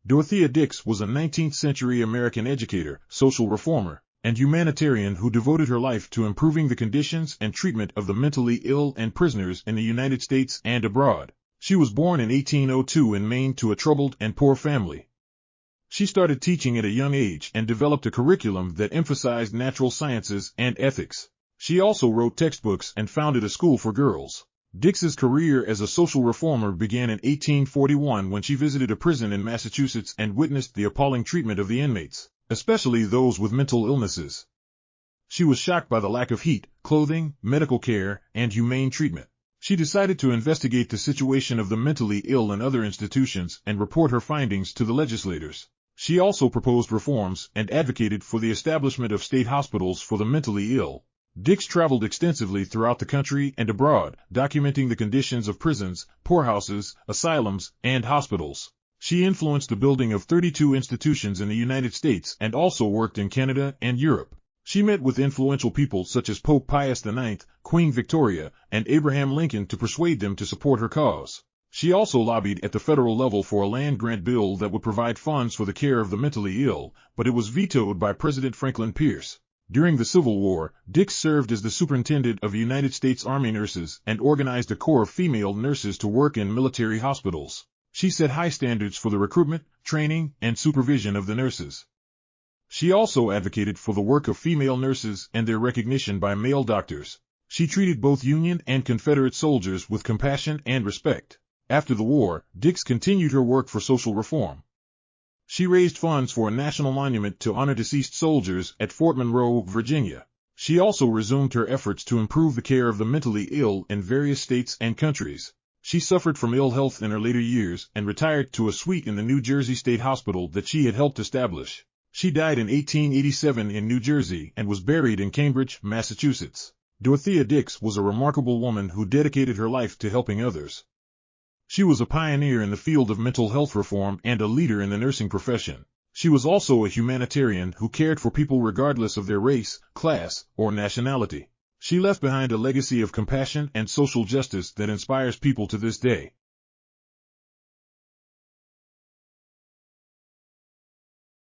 Dorothea Dix was a 19th-century American educator, social reformer, and humanitarian who devoted her life to improving the conditions and treatment of the mentally ill and prisoners in the United States and abroad. She was born in 1802 in Maine to a troubled and poor family. She started teaching at a young age and developed a curriculum that emphasized natural sciences and ethics. She also wrote textbooks and founded a school for girls. Dix's career as a social reformer began in 1841 when she visited a prison in Massachusetts and witnessed the appalling treatment of the inmates, especially those with mental illnesses. She was shocked by the lack of heat, clothing, medical care, and humane treatment. She decided to investigate the situation of the mentally ill in other institutions and report her findings to the legislators. She also proposed reforms and advocated for the establishment of state hospitals for the mentally ill. Dix traveled extensively throughout the country and abroad, documenting the conditions of prisons, poorhouses, asylums, and hospitals. She influenced the building of 32 institutions in the United States and also worked in Canada and Europe. She met with influential people such as Pope Pius IX, Queen Victoria, and Abraham Lincoln to persuade them to support her cause. She also lobbied at the federal level for a land grant bill that would provide funds for the care of the mentally ill, but it was vetoed by President Franklin Pierce. During the Civil War, Dix served as the superintendent of United States Army nurses and organized a corps of female nurses to work in military hospitals. She set high standards for the recruitment, training, and supervision of the nurses. She also advocated for the work of female nurses and their recognition by male doctors. She treated both Union and Confederate soldiers with compassion and respect. After the war, Dix continued her work for social reform. She raised funds for a national monument to honor deceased soldiers at Fort Monroe, Virginia. She also resumed her efforts to improve the care of the mentally ill in various states and countries. She suffered from ill health in her later years and retired to a suite in the New Jersey State Hospital that she had helped establish. She died in 1887 in New Jersey and was buried in Cambridge, Massachusetts. Dorothea Dix was a remarkable woman who dedicated her life to helping others. She was a pioneer in the field of mental health reform and a leader in the nursing profession. She was also a humanitarian who cared for people regardless of their race, class, or nationality. She left behind a legacy of compassion and social justice that inspires people to this day.